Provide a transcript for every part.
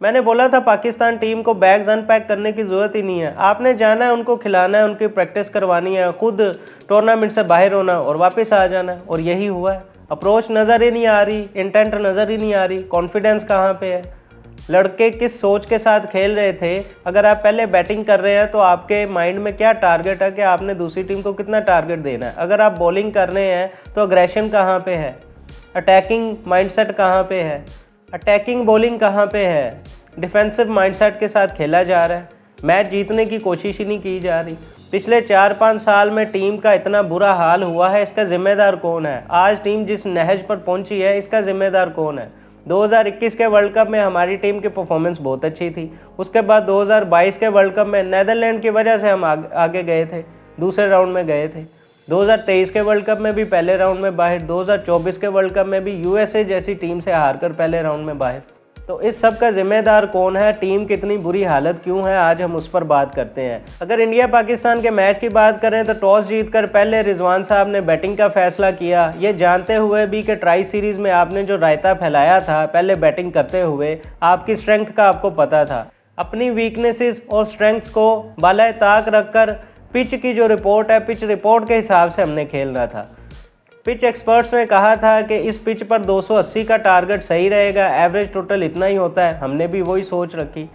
मैंने बोला था पाकिस्तान टीम को बैग्स अनपैक करने की ज़रूरत ही नहीं है। आपने जाना है, उनको खिलाना है, उनकी प्रैक्टिस करवानी है, खुद टूर्नामेंट से बाहर होना और वापस आ जाना है, और यही हुआ है। अप्रोच नज़र ही नहीं आ रही, इंटेंट नज़र ही नहीं आ रही, कॉन्फिडेंस कहाँ पे है, लड़के किस सोच के साथ खेल रहे थे। अगर आप पहले बैटिंग कर रहे हैं तो आपके माइंड में क्या टारगेट है कि आपने दूसरी टीम को कितना टारगेट देना है। अगर आप बॉलिंग कर रहे हैं तो अग्रेशन कहाँ पे है, अटैकिंग माइंडसेट कहाँ पे है, अटैकिंग बॉलिंग कहाँ पे है, डिफेंसिव माइंडसेट के साथ खेला जा रहा है। मैच जीतने की कोशिश ही नहीं की जा रही। पिछले 4-5 साल में टीम का इतना बुरा हाल हुआ है, इसका जिम्मेदार कौन है? आज टीम जिस नहज पर पहुंची है, इसका जिम्मेदार कौन है? 2021 के वर्ल्ड कप में हमारी टीम की परफॉर्मेंस बहुत अच्छी थी। उसके बाद 2022 के वर्ल्ड कप में नेदरलैंड की वजह से हम आगे गए थे, दूसरे राउंड में गए थे। 2023 के वर्ल्ड कप में भी पहले राउंड में बाहर, 2024 के वर्ल्ड कप में भी यूएसए जैसी टीम से हारकर पहले राउंड में बाहर। तो इस सब का जिम्मेदार कौन है? टीम की इतनी बुरी हालत क्यों है? आज हम उस पर बात करते हैं। अगर इंडिया पाकिस्तान के मैच की बात करें तो टॉस जीतकर पहले रिजवान साहब ने बैटिंग का फैसला किया, ये जानते हुए भी कि ट्राई सीरीज में आपने जो रायता फैलाया था पहले बैटिंग करते हुए, आपकी स्ट्रेंथ का आपको पता था। अपनी वीकनेसेस और स्ट्रेंथ्स को बालाए ताक रखकर पिच की जो रिपोर्ट है, पिच रिपोर्ट के हिसाब से हमने खेलना था। पिच एक्सपर्ट्स ने कहा था कि इस पिच पर 280 का टारगेट सही रहेगा, एवरेज टोटल इतना ही होता है। हमने भी वही सोच रखी।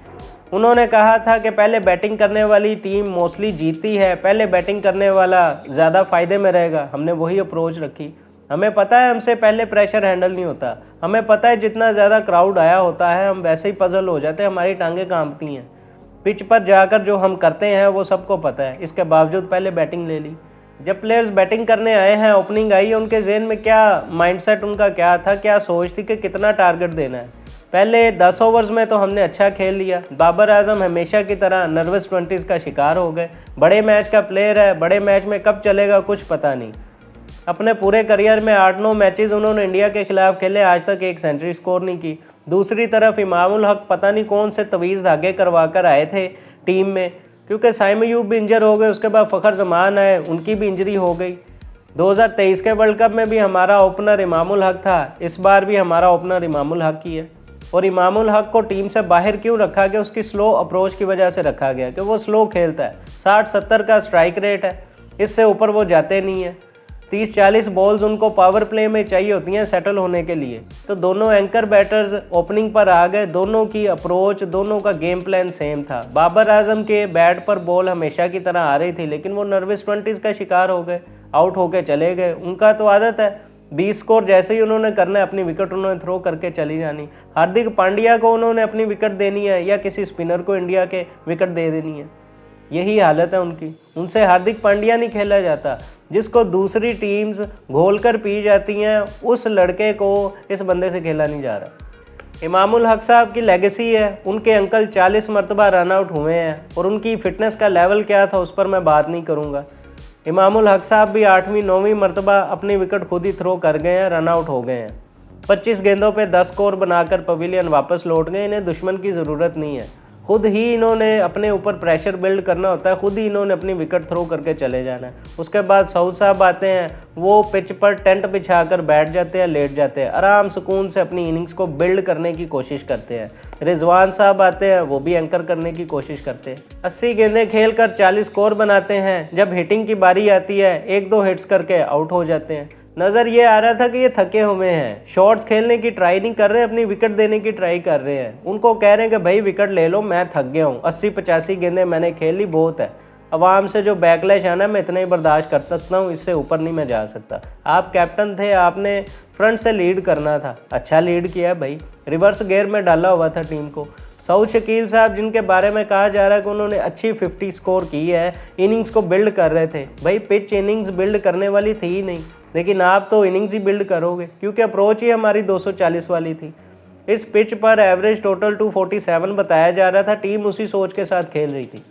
उन्होंने कहा था कि पहले बैटिंग करने वाली टीम मोस्टली जीतती है, पहले बैटिंग करने वाला ज़्यादा फ़ायदे में रहेगा। हमने वही अप्रोच रखी। हमें पता है हमसे पहले प्रेशर हैंडल नहीं होता। हमें पता है जितना ज़्यादा क्राउड आया होता है हम वैसे ही पजल हो जाते हैं, हमारी टांगें कांपती हैं। पिच पर जाकर जो हम करते हैं वो सबको पता है। इसके बावजूद पहले बैटिंग ले ली। जब प्लेयर्स बैटिंग करने आए हैं, ओपनिंग आई, उनके जहन में क्या माइंडसेट उनका क्या था, क्या सोच थी कि कितना टारगेट देना है। पहले 10 ओवर्स में तो हमने अच्छा खेल लिया। बाबर आजम हमेशा की तरह नर्वस 20s का शिकार हो गए। बड़े मैच का प्लेयर है, बड़े मैच में कब चलेगा कुछ पता नहीं। अपने पूरे करियर में 8-9 मैचेस उन्होंने इंडिया के खिलाफ खेले, आज तक एक सेंचुरी स्कोर नहीं की। दूसरी तरफ इमामुल हक पता नहीं कौन से तवीज़ धागे करवा कर आए थे टीम में, क्योंकि साइम अयूब भी इंजर हो गए, उसके बाद फ़खर जमान आए, उनकी भी इंजरी हो गई। 2023 के वर्ल्ड कप में भी हमारा ओपनर इमामुल हक था, इस बार भी हमारा ओपनर इमामुल हक ही है। और इमामुल हक को टीम से बाहर क्यों रखा गया? उसकी स्लो अप्रोच की वजह से रखा गया कि वो स्लो खेलता है। 60-70 का स्ट्राइक रेट है, इससे ऊपर वो जाते नहीं है। 30-40 बॉल्स उनको पावर प्ले में चाहिए होती हैं सेटल होने के लिए। तो दोनों एंकर बैटर्स ओपनिंग पर आ गए, दोनों की अप्रोच, दोनों का गेम प्लान सेम था। बाबर आजम के बैट पर बॉल हमेशा की तरह आ रही थी, लेकिन वो नर्वस 20s का शिकार हो गए, आउट होके चले गए। उनका तो आदत है 20 स्कोर जैसे ही उन्होंने करना है, अपनी विकेट उन्होंने थ्रो करके चली जानी। हार्दिक पांड्या को उन्होंने अपनी विकेट देनी है या किसी स्पिनर को इंडिया के विकेट दे देनी है, यही हालत है उनकी। उनसे हार्दिक पांड्या नहीं खेला जाता। जिसको दूसरी टीम्स घोलकर पी जाती हैं, उस लड़के को इस बंदे से खेला नहीं जा रहा। इमामुल हक साहब की लेगेसी है, उनके अंकल 40 मरतबा रन आउट हुए हैं, और उनकी फ़िटनेस का लेवल क्या था उस पर मैं बात नहीं करूँगा। इमामुल हक साहब भी 8वीं-9वीं मरतबा अपनी विकेट खुद ही थ्रो कर गए हैं, रन आउट हो गए हैं। 25 गेंदों पे 10 स्कोर बनाकर पवेलियन वापस लौट गए। इन्हें दुश्मन की ज़रूरत नहीं है, खुद ही इन्होंने अपने ऊपर प्रेशर बिल्ड करना होता है, खुद ही इन्होंने अपनी विकेट थ्रो करके चले जाना है। उसके बाद सऊद साहब आते हैं, वो पिच पर टेंट बिछाकर बैठ जाते हैं, लेट जाते हैं, आराम सुकून से अपनी इनिंग्स को बिल्ड करने की कोशिश करते हैं। रिजवान साहब आते हैं, वो भी एंकर करने की कोशिश करते हैं। 80 गेंदें खेल कर 40 स्कोर बनाते हैं। जब हिटिंग की बारी आती है 1-2 हिट्स करके आउट हो जाते हैं। नज़र ये आ रहा था कि ये थके हुए हैं, शॉट्स खेलने की ट्राई नहीं कर रहे, अपनी विकेट देने की ट्राई कर रहे हैं। उनको कह रहे हैं कि भाई विकेट ले लो, मैं थक गया हूँ, 80-85 गेंदें मैंने खेली, बहुत है। अवाम से जो बैकलैश आना मैं इतना ही बर्दाश्त कर सकता हूँ, इससे ऊपर नहीं मैं जा सकता। आप कैप्टन थे, आपने फ्रंट से लीड करना था, अच्छा लीड किया भाई, रिवर्स गियर में डाला हुआ था टीम को। सऊद शकील साहब, जिनके बारे में कहा जा रहा है कि उन्होंने अच्छी 50 स्कोर की है, इनिंग्स को बिल्ड कर रहे थे। भाई पिच इनिंग्स बिल्ड करने वाली थी ही नहीं, लेकिन आप तो इनिंग्स ही बिल्ड करोगे, क्योंकि अप्रोच ही हमारी 240 वाली थी। इस पिच पर एवरेज टोटल 247 बताया जा रहा था, टीम उसी सोच के साथ खेल रही थी।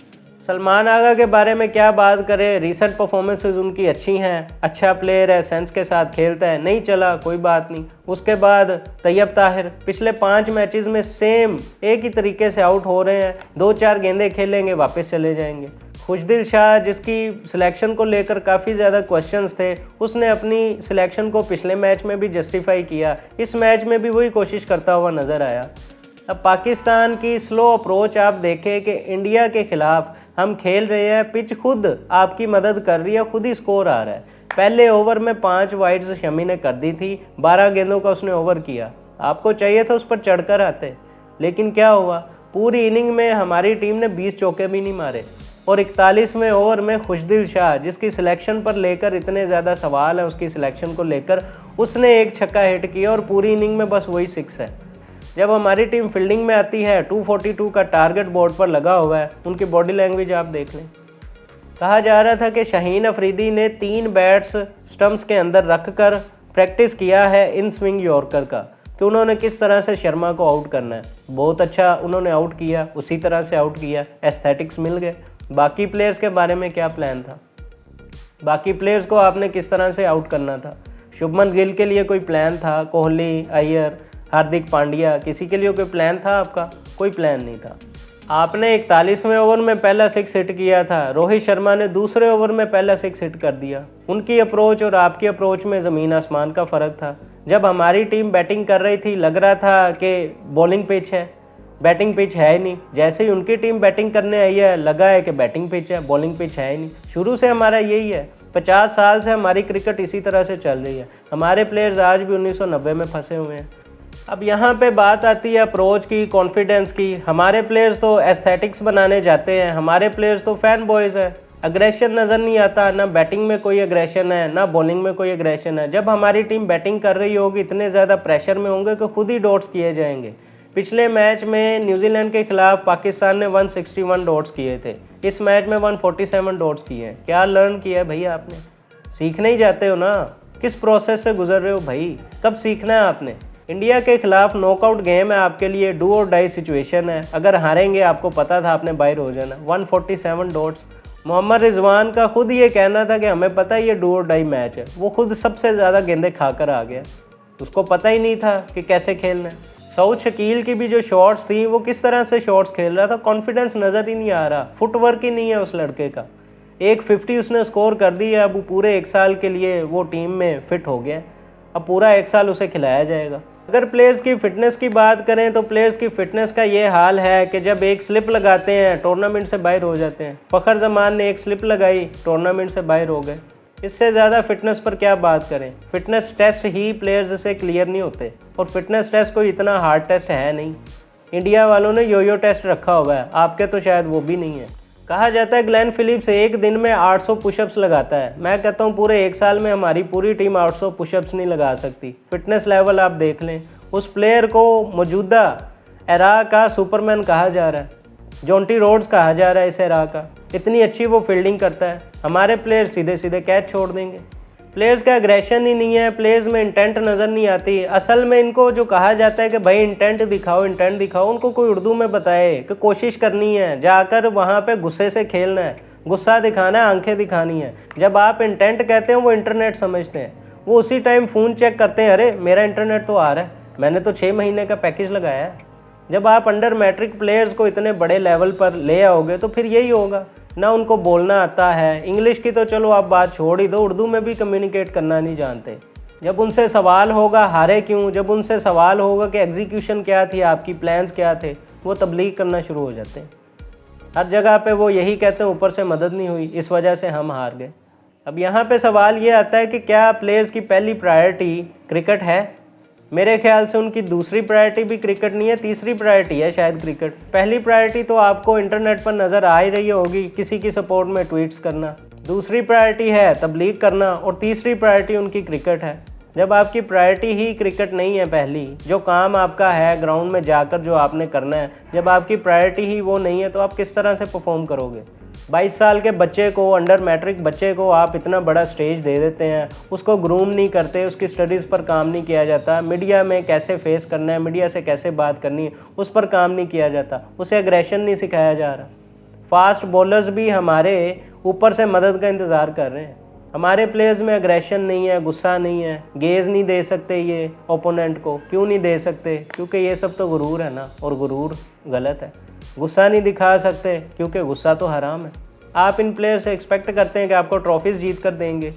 सलमान आगा के बारे में क्या बात करें, रीसेंट परफॉर्मेंसेस उनकी अच्छी हैं, अच्छा प्लेयर है, सेंस के साथ खेलता है, नहीं चला कोई बात नहीं। उसके बाद तैयब ताहिर पिछले 5 मैचेस में सेम एक ही तरीके से आउट हो रहे हैं, 2-4 गेंदें खेलेंगे वापस चले जाएंगे। खुशदिल शाह, जिसकी सिलेक्शन को लेकर काफ़ी ज़्यादा क्वेश्चंस थे, उसने अपनी सिलेक्शन को पिछले मैच में भी जस्टिफाई किया, इस मैच में भी वही कोशिश करता हुआ नज़र आया। अब पाकिस्तान की स्लो अप्रोच आप देखें कि इंडिया के खिलाफ हम खेल रहे हैं, पिच खुद आपकी मदद कर रही है, खुद ही स्कोर आ रहा है। पहले ओवर में 5 वाइड्स शमी ने कर दी थी, 12 गेंदों का उसने ओवर किया। आपको चाहिए था उस पर चढ़कर आते, लेकिन क्या हुआ, पूरी इनिंग में हमारी टीम ने 20 चौके भी नहीं मारे। और 41वें ओवर में खुशदिल शाह, जिसकी सिलेक्शन पर लेकर इतने ज़्यादा सवाल है उसकी सिलेक्शन को लेकर, उसने एक छक्का हिट किया और पूरी इनिंग में बस वही 6 है। जब हमारी टीम फील्डिंग में आती है, 242 का टारगेट बोर्ड पर लगा हुआ है, उनकी बॉडी लैंग्वेज आप देख लें। कहा जा रहा था कि शाहीन अफरीदी ने 3 बैट्स स्टंप्स के अंदर रख कर प्रैक्टिस किया है इन स्विंग यॉर्कर का, कि उन्होंने किस तरह से शर्मा को आउट करना है। बहुत अच्छा उन्होंने आउट किया, उसी तरह से आउट किया, एस्थेटिक्स मिल गए। बाकी प्लेयर्स के बारे में क्या प्लान था, बाकी प्लेयर्स को आपने किस तरह से आउट करना था। शुभमन गिल के लिए कोई प्लान था, कोहली, अय्यर, हार्दिक पांड्या, किसी के लिए कोई प्लान था आपका? कोई प्लान नहीं था। आपने 41वें ओवर में पहला 6 हिट किया था, रोहित शर्मा ने दूसरे ओवर में पहला 6 हिट कर दिया। उनकी अप्रोच और आपकी अप्रोच में ज़मीन आसमान का फ़र्क था। जब हमारी टीम बैटिंग कर रही थी लग रहा था कि बॉलिंग पिच है, बैटिंग पिच है ही नहीं। जैसे ही उनकी टीम बैटिंग करने आई है लगा है कि बैटिंग पिच है, बॉलिंग पिच है ही नहीं। शुरू से हमारा यही है, 50 साल से हमारी क्रिकेट इसी तरह से चल रही है। हमारे प्लेयर्स आज भी 1990 में फंसे हुए हैं। अब यहाँ पे बात आती है अप्रोच की, कॉन्फिडेंस की। हमारे प्लेयर्स तो एस्थेटिक्स बनाने जाते हैं, हमारे प्लेयर्स तो फैन बॉयज़ है। अग्रेशन नज़र नहीं आता, ना बैटिंग में कोई अग्रेशन है, ना बॉलिंग में कोई अग्रेशन है। जब हमारी टीम बैटिंग कर रही होगी इतने ज़्यादा प्रेशर में होंगे कि खुद ही डॉट्स किए जाएंगे। पिछले मैच में न्यूजीलैंड के खिलाफ पाकिस्तान ने 161 डॉट्स किए थे, इस मैच में 147 डॉट्स किए हैं। क्या लर्न किया है भैया आपने? सीखने ही जाते हो ना, किस प्रोसेस से गुजर रहे हो भाई, कब सीखना है आपने? इंडिया के खिलाफ नॉकआउट गेम है आपके लिए, डू और डाई सिचुएशन है। अगर हारेंगे आपको पता था आपने बाहर हो जाना। 147 डॉट्स। मोहम्मद रिजवान का खुद ये कहना था कि हमें पता है ये डू और डाई मैच है, वो खुद सबसे ज़्यादा गेंदें खाकर आ गया, उसको पता ही नहीं था कि कैसे खेलना है। सऊद शकील की भी जो शॉट्स थी वो किस तरह से शॉट्स खेल रहा था, कॉन्फिडेंस नज़र ही नहीं आ रहा, फुटवर्क ही नहीं है उस लड़के का। एक 50 उसने स्कोर कर दी है, अब पूरे 1 साल के लिए वो टीम में फिट हो गया, अब पूरा 1 साल उसे खिलाया जाएगा। अगर प्लेयर्स की फ़िटनेस की बात करें तो प्लेयर्स की फ़िटनेस का ये हाल है कि जब एक स्लिप लगाते हैं टूर्नामेंट से बाहर हो जाते हैं। फ़खर जमान ने एक स्लिप लगाई, टूर्नामेंट से बाहर हो गए। इससे ज़्यादा फ़िटनेस पर क्या बात करें। फ़िटनेस टेस्ट ही प्लेयर्स से क्लियर नहीं होते, और फ़िटनेस टेस्ट कोई इतना हार्ड टेस्ट है नहीं। इंडिया वालों ने योयो टेस्ट रखा हुआ है, आपके तो शायद वो भी नहीं है। कहा जाता है ग्लेन फिलिप्स एक दिन में 800 पुशअप्स लगाता है। मैं कहता हूँ पूरे 1 साल में हमारी पूरी टीम 800 पुशअप्स नहीं लगा सकती। फिटनेस लेवल आप देख लें। उस प्लेयर को मौजूदा एरा का सुपरमैन कहा जा रहा है, जॉन्टी रोड्स कहा जा रहा है इस एरा का। इतनी अच्छी वो फील्डिंग करता है। हमारे प्लेयर सीधे सीधे कैच छोड़ देंगे। प्लेयर्स का एग्रेशन ही नहीं है, प्लेयर्स में इंटेंट नज़र नहीं आती। असल में इनको जो कहा जाता है कि भाई इंटेंट दिखाओ, इंटेंट दिखाओ, उनको कोई उर्दू में बताए कि कोशिश करनी है, जाकर वहाँ पे गुस्से से खेलना है, गुस्सा दिखाना है, आंखें दिखानी है। जब आप इंटेंट कहते हैं वो इंटरनेट समझते हैं, वो उसी टाइम फ़ोन चेक करते हैं, अरे मेरा इंटरनेट तो आ रहा है, मैंने तो 6 महीने का पैकेज लगाया है। जब आप अंडर मैट्रिक प्लेयर्स को इतने बड़े लेवल पर ले आओगे तो फिर यही होगा। ना उनको बोलना आता है, इंग्लिश की तो चलो आप बात छोड़ ही दो, उर्दू में भी कम्युनिकेट करना नहीं जानते। जब उनसे सवाल होगा हारे क्यों, जब उनसे सवाल होगा कि एग्जीक्यूशन क्या थी, आपकी प्लान्स क्या थे, वो तबलीग करना शुरू हो जाते हैं। हर जगह पे वो यही कहते हैं ऊपर से मदद नहीं हुई, इस वजह से हम हार गए। अब यहाँ पे सवाल ये आता है कि क्या प्लेयर्स की पहली प्रायोरिटी क्रिकेट है? मेरे ख्याल से उनकी दूसरी प्रायोरिटी भी क्रिकेट नहीं है, तीसरी प्रायोरिटी है शायद क्रिकेट। पहली प्रायोरिटी तो आपको इंटरनेट पर नज़र आ ही रही होगी, किसी की सपोर्ट में ट्वीट्स करना। दूसरी प्रायोरिटी है तबलीग करना, और तीसरी प्रायोरिटी उनकी क्रिकेट है। जब आपकी प्रायोरिटी ही क्रिकेट नहीं है, पहली जो काम आपका है ग्राउंड में जाकर जो आपने करना है, जब आपकी प्रायोरिटी ही वो नहीं है तो आप किस तरह से परफॉर्म करोगे? 22 साल के बच्चे को, अंडर मैट्रिक बच्चे को आप इतना बड़ा स्टेज दे देते हैं, उसको ग्रूम नहीं करते, उसकी स्टडीज़ पर काम नहीं किया जाता, मीडिया में कैसे फेस करना है, मीडिया से कैसे बात करनी है, उस पर काम नहीं किया जाता, उसे एग्रेशन नहीं सिखाया जा रहा। फास्ट बॉलर्स भी हमारे ऊपर से मदद का इंतज़ार कर रहे हैं। हमारे प्लेयर्स में एग्रेशन नहीं है, गुस्सा नहीं है, गेज़ नहीं दे सकते ये ओपोनेंट को। क्यों नहीं दे सकते? क्योंकि ये सब तो गुरूर है ना, और गुरूर गलत है। गुस्सा नहीं दिखा सकते क्योंकि गुस्सा तो हराम है। आप इन प्लेयर से एक्सपेक्ट करते हैं कि आपको ट्रॉफीज़ जीत कर देंगे।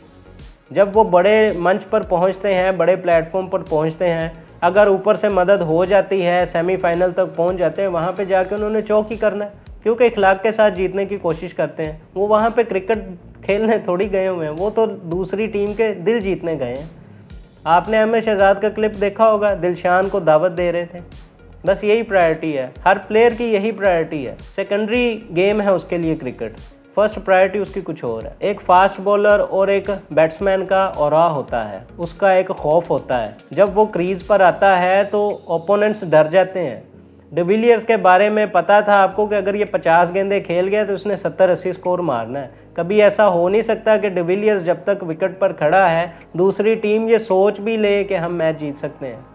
जब वो बड़े मंच पर पहुंचते हैं, बड़े प्लेटफॉर्म पर पहुंचते हैं, अगर ऊपर से मदद हो जाती है, सेमीफाइनल तक पहुंच जाते हैं, वहाँ पे जाके उन्होंने चौक ही करना है, क्योंकि इखलाक के साथ जीतने की कोशिश करते हैं। वो वहाँ पे क्रिकेट खेलने थोड़ी गए हुए हैं, वो तो दूसरी टीम के दिल जीतने गए हैं। आपने अहमद शहजाद का क्लिप देखा होगा, दिलशान को दावत दे रहे थे। बस यही प्रायोरिटी है, हर प्लेयर की यही प्रायोरिटी है। सेकेंडरी गेम है उसके लिए क्रिकेट, फर्स्ट प्रायोरिटी उसकी कुछ और है। एक फास्ट बॉलर और एक बैट्समैन का ऑरा होता है, उसका एक खौफ होता है। जब वो क्रीज पर आता है तो ओपोनेंट्स डर जाते हैं। डिविलियर्स के बारे में पता था आपको कि अगर ये 50 गेंदें खेल गया तो उसने 70-80 स्कोर मारना है। कभी ऐसा हो नहीं सकता कि डिविलियर्स जब तक विकेट पर खड़ा है दूसरी टीम ये सोच भी ले कि हम मैच जीत सकते हैं।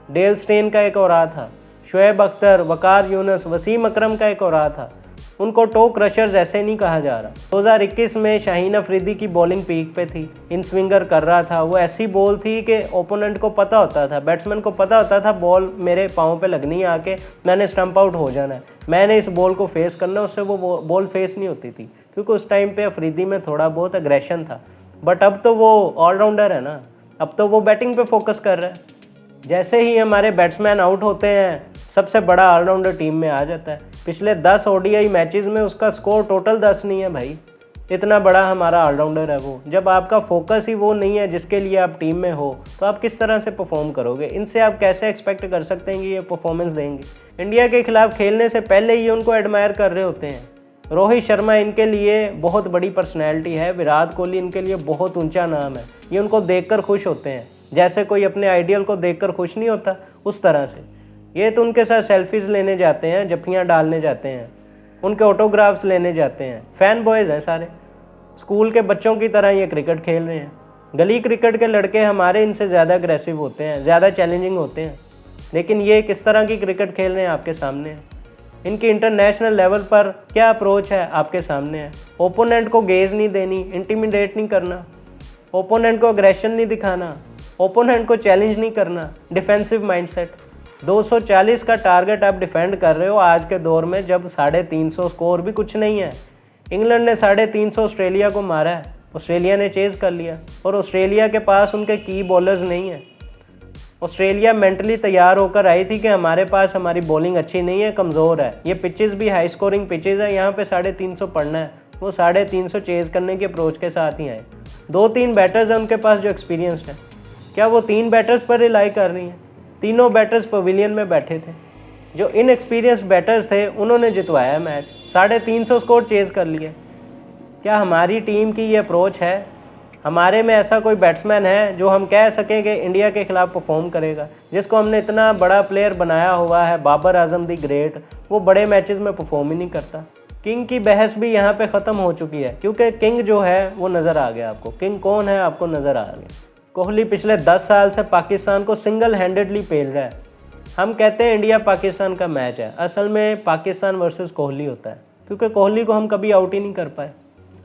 डेल स्टेन का एक औरा था, शुएब अख्तर, वकार यूनुस, वसीम अकरम का एक औरा था। उनको टो क्रशर्स ऐसे नहीं कहा जा रहा। 2021 में शाहीन अफरीदी की बॉलिंग पीक पे थी, इन स्विंगर कर रहा था। वो ऐसी बॉल थी कि ओपोनेंट को पता होता था, बैट्समैन को पता होता था बॉल मेरे पाँव पे लगनी है, आके मैंने स्टंप आउट हो जाना है, मैंने इस बॉल को फेस करना है। उससे वो बॉल फेस नहीं होती थी, क्योंकि उस टाइम पे अफरीदी में थोड़ा बहुत एग्रेशन था। बट अब तो वो ऑलराउंडर है ना, अब तो वो बैटिंग पे फोकस कर रहा है। जैसे ही हमारे बैट्समैन आउट होते हैं, सबसे बड़ा ऑलराउंडर टीम में आ जाता है। पिछले 10 ओडीआई मैचेस में उसका स्कोर टोटल 10 नहीं है भाई, इतना बड़ा हमारा ऑलराउंडर है वो। जब आपका फोकस ही वो नहीं है जिसके लिए आप टीम में हो, तो आप किस तरह से परफॉर्म करोगे? इनसे आप कैसे एक्सपेक्ट कर सकते हैं कि ये परफॉर्मेंस देंगे? इंडिया के खिलाफ खेलने से पहले ही उनको एडमायर कर रहे होते हैं। रोहित शर्मा इनके लिए बहुत बड़ी पर्सनैलिटी है, विराट कोहली इनके लिए बहुत ऊंचा नाम है। ये उनको देखकर खुश होते हैं, जैसे कोई अपने आइडियल को देखकर खुश नहीं होता, उस तरह से। ये तो उनके साथ सेल्फीज लेने जाते हैं, जफ्फियाँ डालने जाते हैं, उनके ऑटोग्राफ्स लेने जाते हैं। फ़ैन बॉयज़ हैं सारे, स्कूल के बच्चों की तरह ये क्रिकेट खेल रहे हैं। गली क्रिकेट के लड़के हमारे इनसे ज़्यादा अग्रेसिव होते हैं, ज़्यादा चैलेंजिंग होते हैं, लेकिन ये किस तरह की क्रिकेट खेल रहे हैं आपके सामने है। इनकी इंटरनेशनल लेवल पर क्या अप्रोच है आपके सामने है। ओपोनेंट को गेज नहीं देनी, इंटिमिडेट नहीं करना, ओपोनेंट को अग्रेशन नहीं दिखाना, ओपोनेंट को चैलेंज नहीं करना, डिफेंसिव माइंडसेट। 240 का टारगेट आप डिफेंड कर रहे हो आज के दौर में, जब 350 स्कोर भी कुछ नहीं है। इंग्लैंड ने 350 ऑस्ट्रेलिया को मारा है, ऑस्ट्रेलिया ने चेज़ कर लिया, और ऑस्ट्रेलिया के पास उनके की बॉलर्स नहीं है। ऑस्ट्रेलिया मेंटली तैयार होकर आई थी कि हमारे पास हमारी बॉलिंग अच्छी नहीं है, कमज़ोर है। ये पिचेस भी हाई स्कोरिंग पिचेस है, यहाँ पे 350 पढ़ना है। वो 350 चेज़ करने के अप्रोच के साथ ही आए। 2-3 बैटर्स हैं उनके पास जो एक्सपीरियंस्ड है। क्या वो 3 बैटर्स पर रिलाई कर रही हैं? तीनों बैटर्स पवेलियन में बैठे थे। जो इनएक्सपीरियंस्ड बैटर्स थे उन्होंने जितवाया मैच, 350 स्कोर चेज़ कर लिए। क्या हमारी टीम की ये अप्रोच है? हमारे में ऐसा कोई बैट्समैन है जो हम कह सकें कि इंडिया के खिलाफ परफॉर्म करेगा, जिसको हमने इतना बड़ा प्लेयर बनाया हुआ है, बाबर आजम दी ग्रेट, वो बड़े मैचेस में परफॉर्म ही नहीं करता। किंग की बहस भी यहाँ पे ख़त्म हो चुकी है, क्योंकि किंग जो है वो नज़र आ गया आपको। किंग कौन है आपको नज़र आ गया। कोहली पिछले 10 साल से पाकिस्तान को सिंगल हैंडेडली पेल रहा है। हम कहते हैं इंडिया पाकिस्तान का मैच है, असल में पाकिस्तान वर्सेस कोहली होता है, क्योंकि कोहली को हम कभी आउट ही नहीं कर पाए।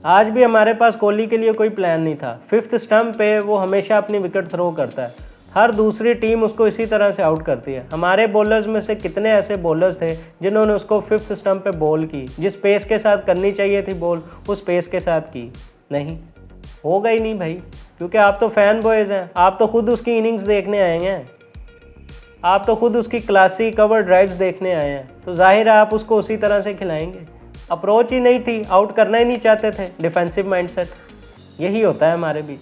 आज भी हमारे पास कोहली के लिए कोई प्लान नहीं था। 5th स्टंप पे वो हमेशा अपनी विकेट थ्रो करता है, हर दूसरी टीम उसको इसी तरह से आउट करती है। हमारे बॉलर्स में से कितने ऐसे बॉलर्स थे जिन्होंने उसको 5th स्टंप पे बॉल की, जिस पेस के साथ करनी चाहिए थी बॉल, उस पेस के साथ की नहीं, होगा ही नहीं भाई, क्योंकि आप तो फ़ैन बॉयज़ हैं। आप तो खुद उसकी इनिंग्स देखने आए हैं, आप तो खुद उसकी क्लासी कवर ड्राइव्स देखने आए हैं, तो जाहिर है आप उसको उसी तरह से खिलाएंगे। अप्रोच ही नहीं थी, आउट करना ही नहीं चाहते थे, डिफेंसिव माइंडसेट। यही होता है हमारे बीच।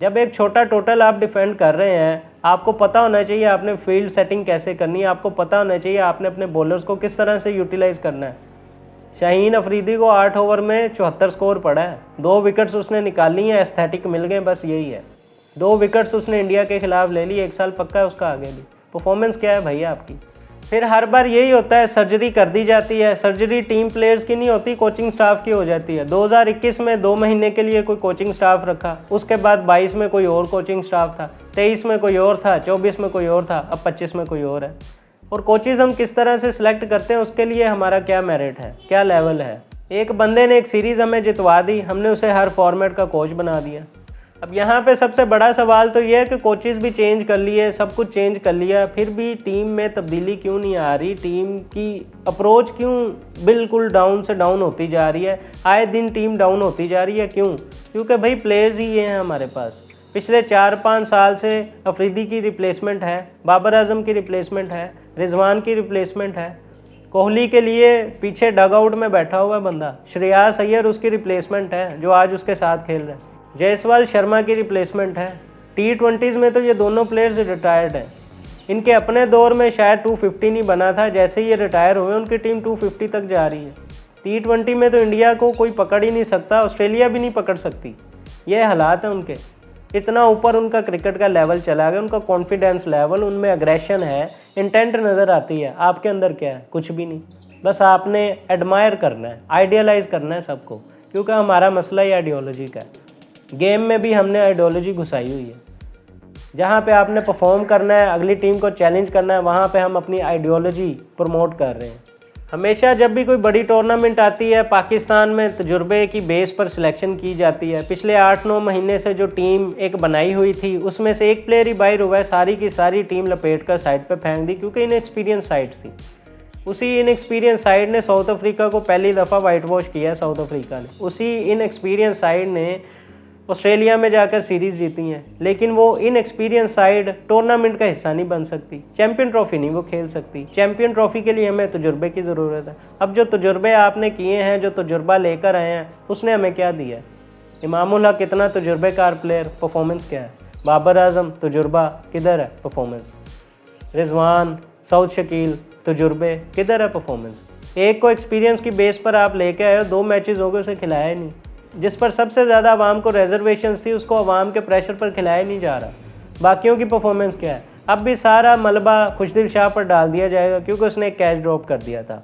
जब एक छोटा टोटल आप डिफेंड कर रहे हैं, आपको पता होना चाहिए आपने फील्ड सेटिंग कैसे करनी है, आपको पता होना चाहिए आपने अपने बॉलर्स को किस तरह से यूटिलाइज़ करना है। शाहीन अफरीदी को 8 ओवर में 74 स्कोर पड़ा है, 2 विकेट्स उसने निकाली हैं, एस्थेटिक मिल गए, बस यही है। 2 विकेट्स उसने इंडिया के खिलाफ ले ली, 1 साल पक्का है उसका आगे भी। परफॉर्मेंस क्या है भैया आपकी? फिर हर बार यही होता है, सर्जरी कर दी जाती है। सर्जरी टीम प्लेयर्स की नहीं होती, कोचिंग स्टाफ की हो जाती है। 2021 में 2 महीने के लिए कोई कोचिंग स्टाफ रखा, उसके बाद 22 में कोई और कोचिंग स्टाफ था, 23 में कोई और था, 24 में कोई और था, अब 25 में कोई और है। और कोचेज़ हम किस तरह से सिलेक्ट करते हैं, उसके लिए हमारा क्या मेरिट है, क्या लेवल है। एक बंदे ने एक सीरीज़ हमें जितवा दी, हमने उसे हर फॉर्मेट का कोच बना दिया। अब यहाँ पे सबसे बड़ा सवाल तो ये है कि कोचेज़ भी चेंज कर लिए, सब कुछ चेंज कर लिया, फिर भी टीम में तब्दीली क्यों नहीं आ रही? टीम की अप्रोच क्यों बिल्कुल डाउन से डाउन होती जा रही है? आए दिन टीम डाउन होती जा रही है, क्यों? क्योंकि भाई प्लेयर्स ही ये हैं हमारे पास। पिछले 4-5 साल से अफरीदी की रिप्लेसमेंट है, बाबर आजम की रिप्लेसमेंट है, रिजवान की रिप्लेसमेंट है। कोहली के लिए पीछे डगआउट में बैठा हुआ बंदा श्रेयस अय्यर उसकी रिप्लेसमेंट है जो आज उसके साथ खेल रहे हैं। जायसवाल शर्मा की रिप्लेसमेंट है। T20s में तो ये दोनों प्लेयर्स रिटायर्ड हैं। इनके अपने दौर में शायद 250 नहीं बना था, जैसे ही ये रिटायर हुए उनकी टीम 250 तक जा रही है। T20 में तो इंडिया को कोई पकड़ ही नहीं सकता, ऑस्ट्रेलिया भी नहीं पकड़ सकती। ये हालात हैं उनके। इतना ऊपर उनका क्रिकेट का लेवल चला गया, उनका कॉन्फिडेंस लेवल, उनमें एग्रेशन है, इंटेंट नज़र आती है। आपके अंदर क्या है? कुछ भी नहीं। बस आपने एडमायर करना है, आइडियलाइज करना है सबको, क्योंकि हमारा मसला ही आइडियोलॉजी का है। गेम में भी हमने आइडियोलॉजी घुसाई हुई है। जहाँ पे आपने परफॉर्म करना है, अगली टीम को चैलेंज करना है, वहाँ पे हम अपनी आइडियोलॉजी प्रमोट कर रहे हैं। हमेशा जब भी कोई बड़ी टूर्नामेंट आती है, पाकिस्तान में तजुर्बे की बेस पर सिलेक्शन की जाती है। पिछले 8-9 महीने से जो टीम एक बनाई हुई थी, उसमें से एक प्लेयर ही बाहर हुआ है, सारी की सारी टीम लपेट कर साइड पे फेंक दी, क्योंकि इनएक्सपीरियंस साइड थी। उसी इनएक्सपीरियंस साइड ने साउथ अफ्रीका को पहली दफ़ा वाइट वॉश किया। साउथ अफ्रीका ने उसी इनएक्सपीरियंस साइड ने ऑस्ट्रेलिया में जाकर सीरीज़ जीती हैं, लेकिन वो इनएक्सपीरियंस साइड टूर्नामेंट का हिस्सा नहीं बन सकती। चैंपियन ट्रॉफी नहीं वो खेल सकती। चैंपियन ट्रॉफी के लिए हमें तजुर्बे की ज़रूरत है। अब जो तजुर्बे आपने किए हैं, जो तजुर्बा लेकर आए हैं, उसने हमें क्या दिया है? इमामुल हक कितना तजुर्बेकार प्लेयर, परफॉर्मेंस क्या है? बाबर आजम तजुर्बा, किधर है परफॉर्मेंस? रिजवान, सऊद शकील, तजुर्बे, किधर है परफॉर्मेंस? एक को एक्सपीरियंस की बेस पर आप लेके आए हो, 2 मैचेस हो गए, उसे खिलाया ही नहीं। जिस पर सबसे ज़्यादा आवाम को रिजर्वेशंस थी, उसको आवाम के प्रेशर पर खिलाया नहीं जा रहा। बाकियों की परफॉर्मेंस क्या है? अब भी सारा मलबा खुशदिल शाह पर डाल दिया जाएगा, क्योंकि उसने एक कैच ड्रॉप कर दिया था।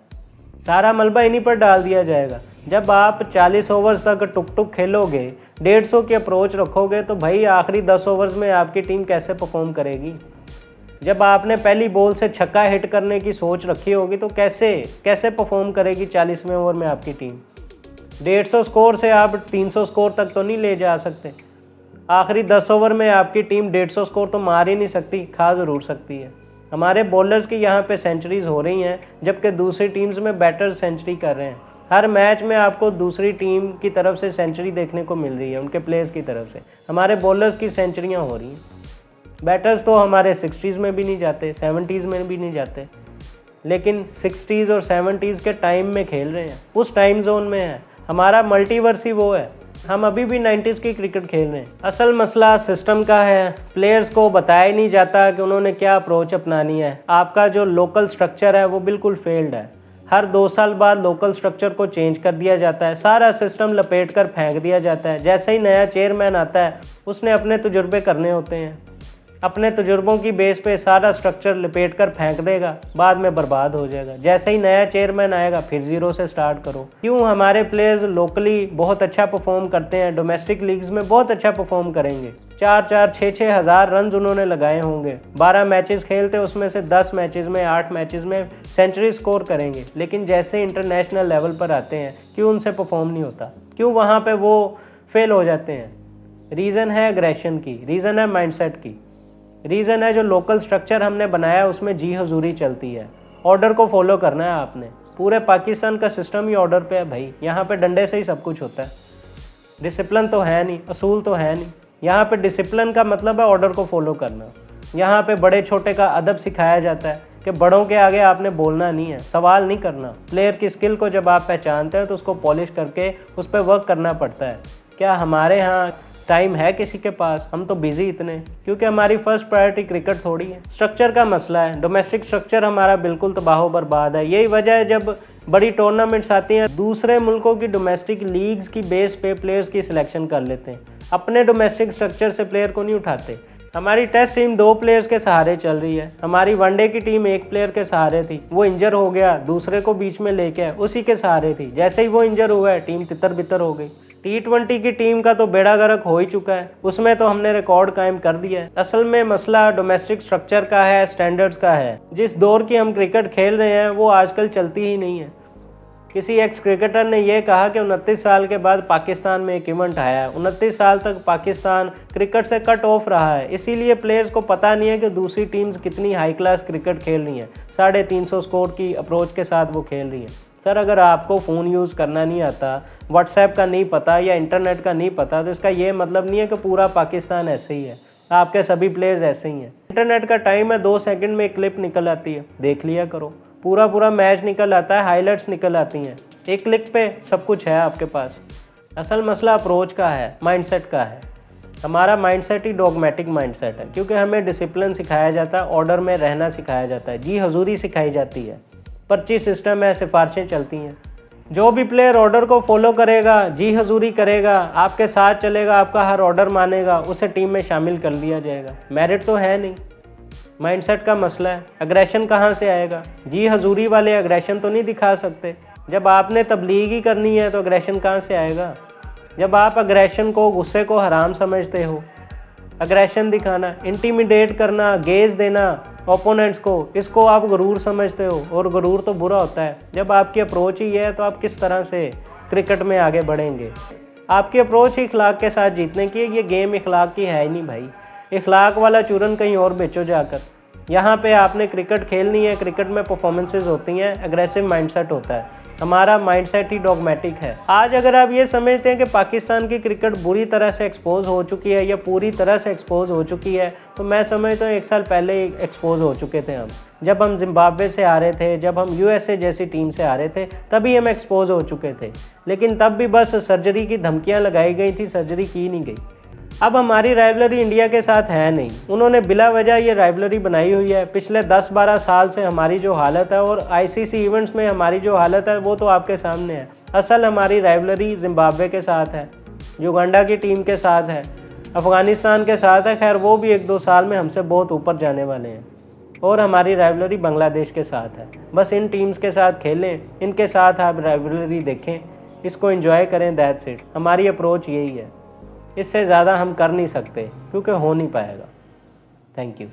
सारा मलबा इन्हीं पर डाल दिया जाएगा। जब आप 40 ओवर्स तक टुक टुक खेलोगे, 150 की अप्रोच रखोगे, तो भाई आखिरी 10 ओवर्स में आपकी टीम कैसे परफॉर्म करेगी? जब आपने पहली बॉल से छक्का हिट करने की सोच रखी होगी, तो कैसे परफॉर्म करेगी 40वें ओवर में आपकी टीम? 150 स्कोर से आप 300 स्कोर तक तो नहीं ले जा सकते। आखिरी 10 ओवर में आपकी टीम 150 स्कोर तो मार ही नहीं सकती, खा ज़रूर सकती है। हमारे बॉलर्स की यहाँ पे सेंचुरीज़ हो रही हैं, जबकि दूसरी टीम्स में बैटर्स सेंचुरी कर रहे हैं। हर मैच में आपको दूसरी टीम की तरफ से सेंचुरी देखने को मिल रही है, उनके प्लेयर्स की तरफ से। हमारे बॉलर्स की सेंचुरियाँ हो रही हैं। बैटर्स तो हमारे 60s में भी नहीं जाते, 70s में भी नहीं जाते, लेकिन 60s और 70s के टाइम में खेल रहे हैं, उस टाइम जोन में है। हमारा मल्टीवर्स ही वो है। हम अभी भी 90s की क्रिकेट खेल रहे हैं। असल मसला सिस्टम का है। प्लेयर्स को बताया ही नहीं जाता कि उन्होंने क्या अप्रोच अपनानी है। आपका जो लोकल स्ट्रक्चर है वो बिल्कुल फेल्ड है। हर 2 साल बाद लोकल स्ट्रक्चर को चेंज कर दिया जाता है, सारा सिस्टम लपेट कर फेंक दिया जाता है। जैसे ही नया चेयरमैन आता है, उसने अपने तजुर्बे करने होते हैं, अपने तजुर्बों की बेस पे सारा स्ट्रक्चर लपेट कर फेंक देगा, बाद में बर्बाद हो जाएगा। जैसे ही नया चेयरमैन आएगा, फिर ज़ीरो से स्टार्ट करो। क्यों? हमारे प्लेयर्स लोकली बहुत अच्छा परफॉर्म करते हैं, डोमेस्टिक लीग्स में बहुत अच्छा परफॉर्म करेंगे। 4-4, 6-6 हज़ार रन उन्होंने लगाए होंगे। 12 मैचेस खेलते, उसमें से 10 मैचेस में, 8 मैचेस में सेंचुरी स्कोर करेंगे। लेकिन जैसे इंटरनेशनल लेवल पर आते हैं, क्यों उनसे परफॉर्म नहीं होता? क्यों वहाँ पर वो फेल हो जाते हैं? रीज़न है एग्रेशन की, रीज़न है माइंडसेट की, रीज़न है जो लोकल स्ट्रक्चर हमने बनाया उसमें जी हजूरी चलती है। ऑर्डर को फॉलो करना है आपने। पूरे पाकिस्तान का सिस्टम ही ऑर्डर पे है भाई। यहाँ पे डंडे से ही सब कुछ होता है। डिसिप्लिन तो है नहीं, असूल तो है नहीं। यहाँ पे डिसिप्लिन का मतलब है ऑर्डर को फॉलो करना। यहाँ पे बड़े छोटे का अदब सिखाया जाता है कि बड़ों के आगे आपने बोलना नहीं है, सवाल नहीं करना। प्लेयर की स्किल को जब आप पहचानते हैं तो उसको पॉलिश करके उस पर वर्क करना पड़ता है। क्या हमारे यहाँ टाइम है किसी के पास? हम तो बिजी इतने, क्योंकि हमारी फर्स्ट प्रायोरिटी क्रिकेट थोड़ी है। स्ट्रक्चर का मसला है। डोमेस्टिक स्ट्रक्चर हमारा बिल्कुल तबाह बर्बाद है। यही वजह है जब बड़ी टूर्नामेंट्स आती हैं, दूसरे मुल्कों की डोमेस्टिक लीग्स की बेस पे प्लेयर्स की सिलेक्शन कर लेते हैं, अपने डोमेस्टिक स्ट्रक्चर से प्लेयर को नहीं उठाते। हमारी टेस्ट टीम 2 प्लेयर्स के सहारे चल रही है। हमारी वनडे की टीम 1 प्लेयर के सहारे थी, वो इंजर हो गया, दूसरे को बीच में लेके आए, उसी के सहारे थी। जैसे ही वो इंजर हुआ है, टीम तितर बितर हो गई। T20 की टीम का तो बेड़ा गर्क हो ही चुका है, उसमें तो हमने रिकॉर्ड कायम कर दिया है। असल में मसला डोमेस्टिक स्ट्रक्चर का है, स्टैंडर्ड्स का है। जिस दौर की हम क्रिकेट खेल रहे हैं वो आजकल चलती ही नहीं है। किसी एक्स क्रिकेटर ने यह कहा कि 29 साल के बाद पाकिस्तान में एक इवेंट आया है। 29 साल तक पाकिस्तान क्रिकेट से कट ऑफ रहा है, इसीलिए प्लेयर्स को पता नहीं है कि दूसरी टीम्स कितनी हाई क्लास क्रिकेट खेल रही हैं। 350 स्कोर की अप्रोच के साथ वो खेल रही है। सर अगर आपको फ़ोन यूज़ करना नहीं आता, व्हाट्सएप का नहीं पता या इंटरनेट का नहीं पता, तो इसका ये मतलब नहीं है कि पूरा पाकिस्तान ऐसे ही है, आपके सभी प्लेयर्स ऐसे ही हैं। इंटरनेट का टाइम है, 2 सेकंड में एक क्लिप निकल आती है, देख लिया करो। पूरा मैच निकल आता है, हाइलाइट्स निकल आती हैं, एक क्लिक पे सब कुछ है आपके पास। असल मसला अप्रोच का है, माइंडसेट का है। हमारा माइंडसेट ही डॉगमेटिक माइंडसेट है, क्योंकि हमें डिसिप्लिन सिखाया जाता है, ऑर्डर में रहना सिखाया जाता है, जी हजूरी सिखाई जाती है, पर्ची सिस्टम है, सिफारिशें चलती हैं। जो भी प्लेयर ऑर्डर को फॉलो करेगा, जी हजूरी करेगा, आपके साथ चलेगा, आपका हर ऑर्डर मानेगा, उसे टीम में शामिल कर लिया जाएगा। मेरिट तो है नहीं, माइंडसेट का मसला है। अग्रेशन कहाँ से आएगा? जी हजूरी वाले अग्रेशन तो नहीं दिखा सकते। जब आपने तबलीग ही करनी है तो अग्रेशन कहाँ से आएगा? जब आप अग्रेशन को, गुस्से को हराम समझते हो, अग्रेशन दिखाना, इंटिमिडेट करना, गेज देना ओपोनेंट्स को, इसको आप गुरूर समझते हो, और गुरूर तो बुरा होता है। जब आपकी अप्रोच ही है तो आप किस तरह से क्रिकेट में आगे बढ़ेंगे? आपकी अप्रोच ही इखलाक के साथ जीतने की है। ये गेम इखलाक की है ही नहीं भाई। इखलाक वाला चूरन कहीं और बेचो जाकर। यहाँ पे आपने क्रिकेट खेलनी है, क्रिकेट में परफॉर्मेंसेज होती हैं, एग्रेसिव माइंडसेट होता है। हमारा माइंडसेट ही डॉगमेटिक है। आज अगर आप ये समझते हैं कि पाकिस्तान की क्रिकेट बुरी तरह से एक्सपोज हो चुकी है या पूरी तरह से एक्सपोज हो चुकी है, तो मैं समझता हूँ 1 साल पहले एक्सपोज हो चुके थे हम। जब हम जिम्बाब्वे से आ रहे थे, जब हम यूएसए जैसी टीम से आ रहे थे, तभी हम एक्सपोज हो चुके थे। लेकिन तब भी बस सर्जरी की धमकियाँ लगाई गई थी, सर्जरी की नहीं गई। अब हमारी राइवलरी इंडिया के साथ है नहीं, उन्होंने बिला वजह ये राइवलरी बनाई हुई है। पिछले 10-12 साल से हमारी जो हालत है, और आईसीसी इवेंट्स में हमारी जो हालत है, वो तो आपके सामने है। असल हमारी राइवलरी जिम्बाब्वे के साथ है, युगांडा की टीम के साथ है, अफ़गानिस्तान के साथ है। खैर वो भी 1-2 साल में हमसे बहुत ऊपर जाने वाले हैं। और हमारी राइवलरी बांग्लादेश के साथ है। बस इन टीम्स के साथ खेलें, इनके साथ आप राइवलरी देखें, इसको एंजॉय करें, दैट्स इट। हमारी अप्रोच यही है, इससे ज़्यादा हम कर नहीं सकते, क्योंकि हो नहीं पाएगा। Thank you.